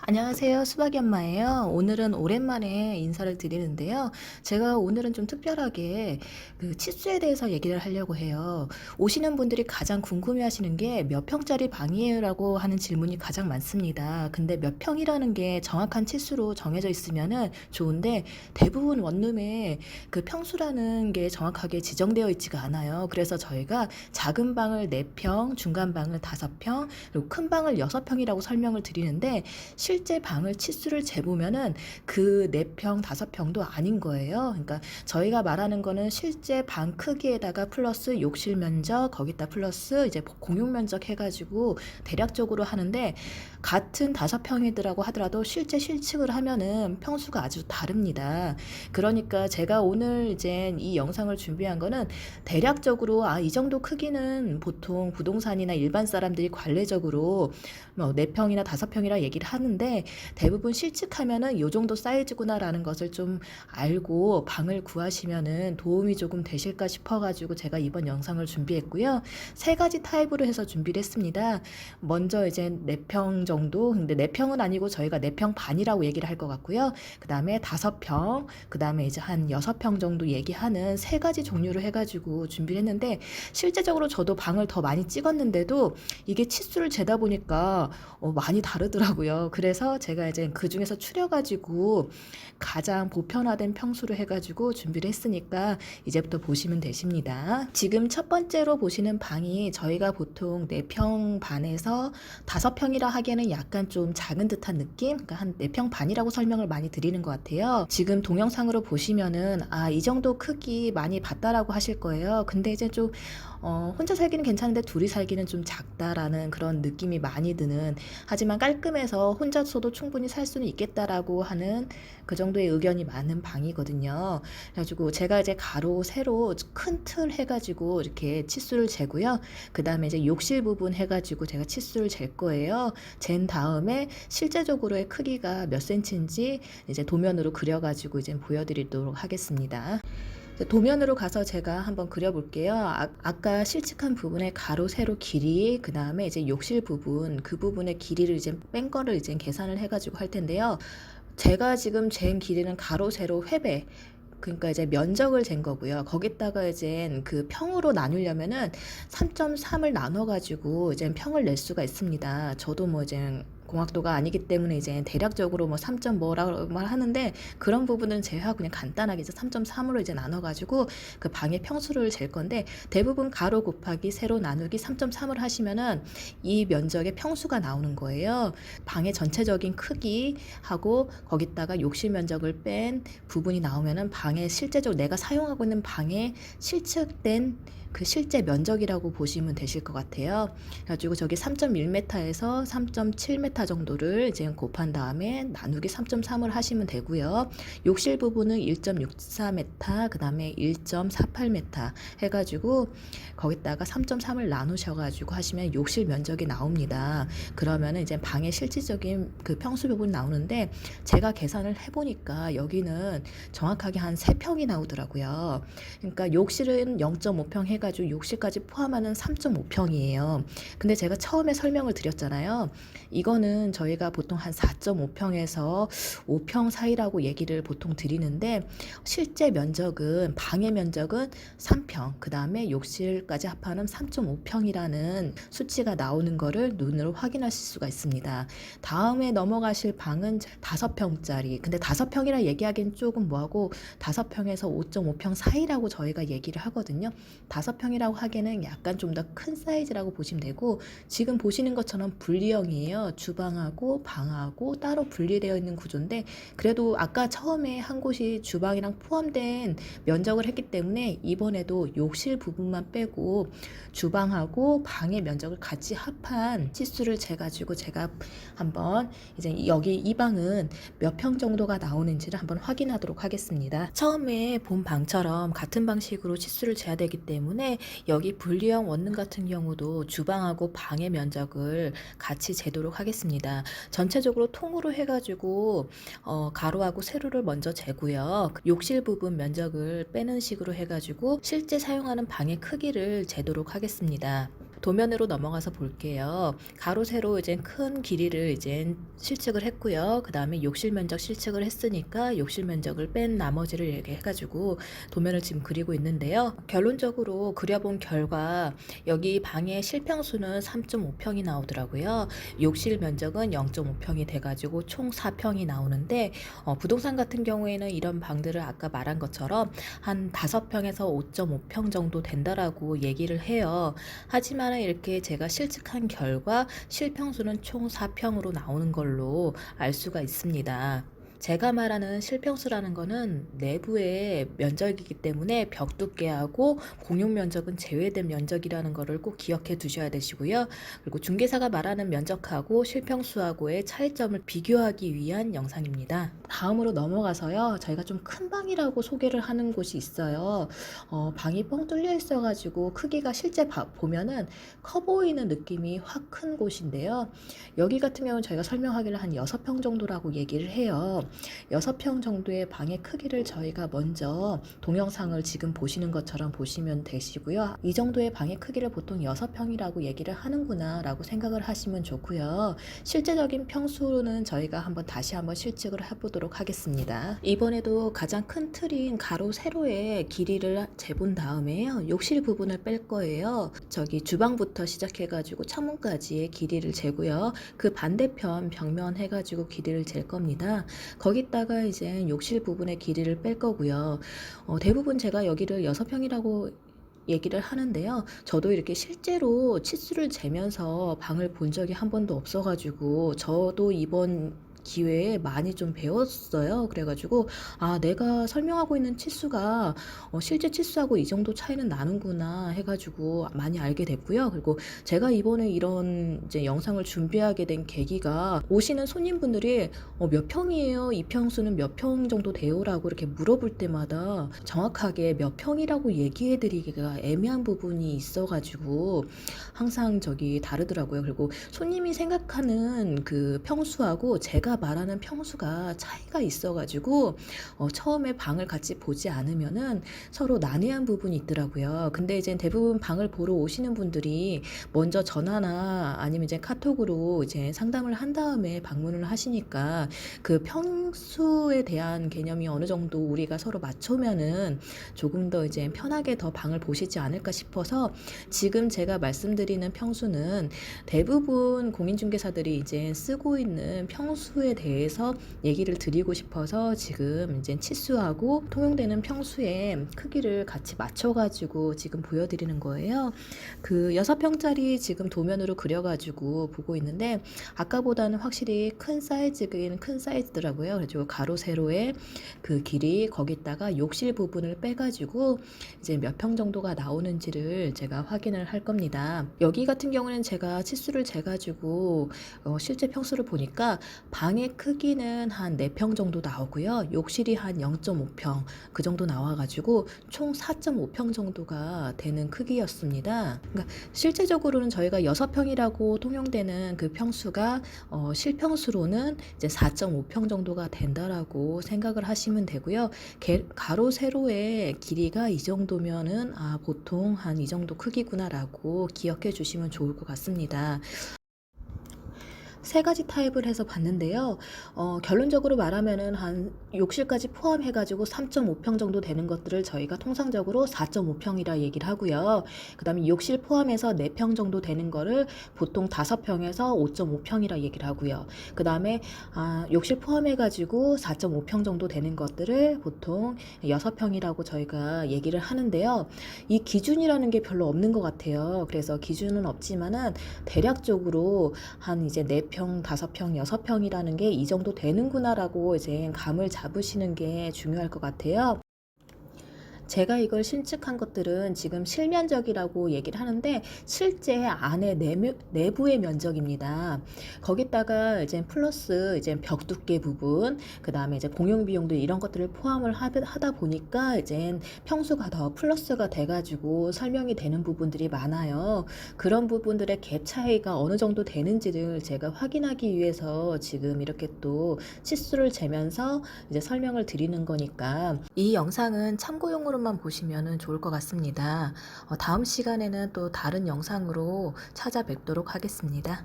안녕하세요. 수박이 엄마예요. 오늘은 오랜만에 인사를 드리는데요. 제가 오늘은 좀 특별하게 그 치수에 대해서 얘기를 하려고 해요. 오시는 분들이 가장 궁금해 하시는 게 몇 평짜리 방이에요라고 하는 질문이 가장 많습니다. 근데 몇 평이라는 게 정확한 치수로 정해져 있으면은 좋은데 대부분 원룸에 그 평수라는 게 정확하게 지정되어 있지가 않아요. 그래서 저희가 작은 방을 4평, 중간 방을 5평, 그리고 큰 방을 6평이라고 설명을 드리는데 실제 방을 치수를 재보면은 그 4평, 5평도 아닌 거예요. 그러니까 저희가 말하는 거는 실제 방 크기에다가 플러스 욕실 면적, 거기다 플러스 이제 공용 면적 해가지고 대략적으로 하는데 같은 5평이더라고 하더라도 실제 실측을 하면은 평수가 아주 다릅니다. 그러니까 제가 오늘 이제 이 영상을 준비한 거는 대략적으로 이 정도 크기는 보통 부동산이나 일반 사람들이 관례적으로 뭐 4평이나 5평이라 얘기를 하는데 대부분 실측하면은 이 정도 사이즈구나라는 것을 좀 알고 방을 구하시면은 도움이 조금 되실까 싶어가지고 제가 이번 영상을 준비했고요. 3가지 타입으로 해서 준비를 했습니다. 먼저 이제 4평 정도, 근데 4평은 아니고 저희가 4평 반이라고 얘기를 할 것 같고요. 그 다음에 5평, 그 다음에 이제 한 6평 정도 얘기하는 3가지 종류로 해가지고 준비를 했는데 실제적으로 저도 방을 더 많이 찍었는데도 이게 치수를 재다 보니까 많이 다르더라고요. 그래서 제가 이제 그 중에서 추려가지고 가장 보편화된 평수로 해가지고 준비를 했으니까 이제부터 보시면 되십니다. 지금 첫 번째로 보시는 방이 저희가 보통 4평 반에서 5평이라 하기에는 약간 좀 작은 듯한 느낌? 그러니까 한 4평 반이라고 설명을 많이 드리는 것 같아요. 지금 동영상으로 보시면은 이 정도 크기 많이 봤다라고 하실 거예요. 근데 이제 좀 혼자 살기는 괜찮은데 둘이 살기는 좀 작다라는 그런 느낌이 많이 드는, 하지만 깔끔해서 혼자서도 충분히 살 수는 있겠다라고 하는 그 정도의 의견이 많은 방이거든요. 그래가지고 제가 이제 가로 세로 큰 틀 해가지고 이렇게 치수를 재고요. 그 다음에 이제 욕실 부분 해가지고 제가 치수를 잴 거예요. 잰 다음에 실제적으로의 크기가 몇 센치인지 이제 도면으로 그려가지고 이제 보여드리도록 하겠습니다. 도면으로 가서 제가 한번 그려볼게요. 아까 실측한 부분의 가로, 세로 길이, 그 다음에 이제 욕실 부분, 그 부분의 길이를 이제 뺀 거를 이제 계산을 해가지고 할 텐데요. 제가 지금 잰 길이는 가로, 세로 회배. 그러니까 이제 면적을 잰 거고요. 거기다가 이제 그 평으로 나누려면은 3.3을 나눠가지고 이제 평을 낼 수가 있습니다. 저도 뭐 이제 공학도가 아니기 때문에 이제 대략적으로 뭐 3. 뭐라고 말하는데 그런 부분은 제외하고 그냥 간단하게 이제 3.3으로 이제 나눠가지고 그 방의 평수를 잴 건데 대부분 가로 곱하기 세로 나누기 3.3을 하시면은 이 면적의 평수가 나오는 거예요. 방의 전체적인 크기하고 거기다가 욕실 면적을 뺀 부분이 나오면은 방에 실제적으로 내가 사용하고 있는 방에 실측된 그 실제 면적이라고 보시면 되실 것 같아요. 그래가지고 저기 3.1m에서 3.7m 정도를 이제 곱한 다음에 나누기 3.3을 하시면 되고요. 욕실 부분은 1.64m, 그 다음에 1.48m 해가지고 거기다가 3.3을 나누셔가지고 하시면 욕실 면적이 나옵니다. 그러면 이제 방의 실질적인 그 평수 부분이 나오는데 제가 계산을 해보니까 여기는 정확하게 한 3평이 나오더라고요. 그러니까 욕실은 0.5평 해가지고 욕실까지 포함하는 3.5평이에요. 근데 제가 처음에 설명을 드렸잖아요. 이거는 저희가 보통 한 4.5평에서 5평 사이라고 얘기를 보통 드리는데 실제 면적은 방의 면적은 3평, 그 다음에 욕실까지 합하면 3.5평이라는 수치가 나오는 거를 눈으로 확인하실 수가 있습니다. 다음에 넘어가실 방은 5평짜리. 근데 5평이라 얘기하기엔 조금 뭐하고 5평에서 5.5평 사이라고 저희가 얘기를 하거든요. 5평이라고 하기에는 약간 좀 더 큰 사이즈라고 보시면 되고 지금 보시는 것처럼 분리형이에요. 주방하고 방하고 따로 분리되어 있는 구조인데 그래도 아까 처음에 한 곳이 주방이랑 포함된 면적을 했기 때문에 이번에도 욕실 부분만 빼고 주방하고 방의 면적을 같이 합한 치수를 재가지고 제가 한번 이제 여기 이 방은 몇 평 정도가 나오는지를 한번 확인하도록 하겠습니다. 처음에 본 방처럼 같은 방식으로 치수를 재야 되기 때문에 여기 분리형 원룸 같은 경우도 주방하고 방의 면적을 같이 재도록 하겠습니다. 전체적으로 통으로 해가지고 가로하고 세로를 먼저 재고요. 욕실 부분 면적을 빼는 식으로 해가지고 실제 사용하는 방의 크기를 재도록 하겠습니다. 도면으로 넘어가서 볼게요. 가로 세로 이제 큰 길이를 이제 실측을 했고요. 그 다음에 욕실 면적 실측을 했으니까 욕실 면적을 뺀 나머지를 이렇게 해가지고 도면을 지금 그리고 있는데요. 결론적으로 그려본 결과 여기 방의 실평수는 3.5평이 나오더라고요. 욕실 면적은 0.5평이 돼가지고 총 4평이 나오는데 부동산 같은 경우에는 이런 방들을 아까 말한 것처럼 한 5평에서 5.5평 정도 된다라고 얘기를 해요. 하지만 이렇게 제가 실측한 결과 실평수는 총 4평으로 나오는 걸로 알 수가 있습니다. 제가 말하는 실평수라는 거는 내부의 면적이기 때문에 벽 두께하고 공용 면적은 제외된 면적이라는 거를 꼭 기억해 두셔야 되시고요. 그리고 중개사가 말하는 면적하고 실평수하고의 차이점을 비교하기 위한 영상입니다. 다음으로 넘어가서요. 저희가 좀 큰 방이라고 소개를 하는 곳이 있어요. 방이 뻥 뚫려 있어가지고 크기가 실제 보면은 커 보이는 느낌이 확 큰 곳인데요. 여기 같은 경우는 저희가 설명하기를 한 6평 정도라고 얘기를 해요. 6평 정도의 방의 크기를 저희가 먼저 동영상을 지금 보시는 것처럼 보시면 되시고요. 이 정도의 방의 크기를 보통 6평이라고 얘기를 하는구나 라고 생각을 하시면 좋고요. 실제적인 평수는 저희가 다시 한번 실측을 해보도록 하겠습니다. 이번에도 가장 큰 틀인 가로 세로의 길이를 재본 다음에요. 욕실 부분을 뺄 거예요. 저기 주방부터 시작해가지고 창문까지의 길이를 재고요. 그 반대편 벽면 해가지고 길이를 잴 겁니다. 거기다가 이제 욕실 부분의 길이를 뺄 거고요. 대부분 제가 여기를 6평이라고 얘기를 하는데요. 저도 이렇게 실제로 치수를 재면서 방을 본 적이 한 번도 없어가지고 저도 이번 기회에 많이 좀 배웠어요. 그래가지고 내가 설명하고 있는 치수가 실제 치수하고 이 정도 차이는 나는구나 해가지고 많이 알게 됐고요. 그리고 제가 이번에 이런 이제 영상을 준비하게 된 계기가 오시는 손님분들이 몇 평이에요? 이 평수는 몇 평 정도 돼요라고 이렇게 물어볼 때마다 정확하게 몇 평이라고 얘기해 드리기가 애매한 부분이 있어가지고 항상 저기 다르더라고요. 그리고 손님이 생각하는 그 평수하고 제가 말하는 평수가 차이가 있어가지고 처음에 방을 같이 보지 않으면은 서로 난해한 부분이 있더라고요. 근데 이제 대부분 방을 보러 오시는 분들이 먼저 전화나 아니면 이제 카톡으로 이제 상담을 한 다음에 방문을 하시니까 그 평수에 대한 개념이 어느 정도 우리가 서로 맞추면은 조금 더 이제 편하게 더 방을 보시지 않을까 싶어서 지금 제가 말씀드리는 평수는 대부분 공인중개사들이 이제 쓰고 있는 평수에 대해서 얘기를 드리고 싶어서 지금 이제 치수하고 통용되는 평수의 크기를 같이 맞춰가지고 지금 보여드리는 거예요. 그 6평짜리 지금 도면으로 그려가지고 보고 있는데 아까보다는 확실히 큰 사이즈긴 큰 사이즈더라고요. 그래서 가로 세로의 그 길이 거기다가 욕실 부분을 빼가지고 이제 몇 평 정도가 나오는지를 제가 확인을 할 겁니다. 여기 같은 경우는 제가 치수를 재가지고 실제 평수를 보니까 방의 크기는 한 4평 정도 나오고요. 욕실이 한 0.5평 그 정도 나와가지고 총 4.5평 정도가 되는 크기였습니다. 그러니까 실제적으로는 저희가 6평이라고 통용되는 그 평수가 실평수로는 이제 4.5평 정도가 된다라고 생각을 하시면 되고요. 가로 세로의 길이가 이 정도면은 보통 한 이 정도 크기구나라고 기억해 주시면 좋을 것 같습니다. 세 가지 타입을 해서 봤는데요. 결론적으로 말하면은 한 욕실까지 포함해가지고 3.5평 정도 되는 것들을 저희가 통상적으로 4.5평이라 얘기를 하고요. 그 다음에 욕실 포함해서 4평 정도 되는 거를 보통 5평에서 5.5평이라 얘기를 하고요. 그 다음에 욕실 포함해가지고 4.5평 정도 되는 것들을 보통 6평이라고 저희가 얘기를 하는데요. 이 기준이라는 게 별로 없는 것 같아요. 그래서 기준은 없지만은 대략적으로 한 이제 4평, 5평, 6평이라는 게 이 정도 되는구나라고 이제 감을 잡으시는 게 중요할 것 같아요. 제가 이걸 신축한 것들은 지금 실면적이라고 얘기를 하는데 실제 안에 내부의 면적입니다. 거기다가 이제 플러스 이제 벽 두께 부분, 그 다음에 이제 공용 비용도 이런 것들을 포함을 하다 보니까 이제 평수가 더 플러스가 돼가지고 설명이 되는 부분들이 많아요. 그런 부분들의 갭 차이가 어느 정도 되는지를 제가 확인하기 위해서 지금 이렇게 또 치수를 재면서 이제 설명을 드리는 거니까 이 영상은 참고용으로 영상으로만 보시면 좋을 것 같습니다. 다음 시간에는 또 다른 영상으로 찾아뵙도록 하겠습니다.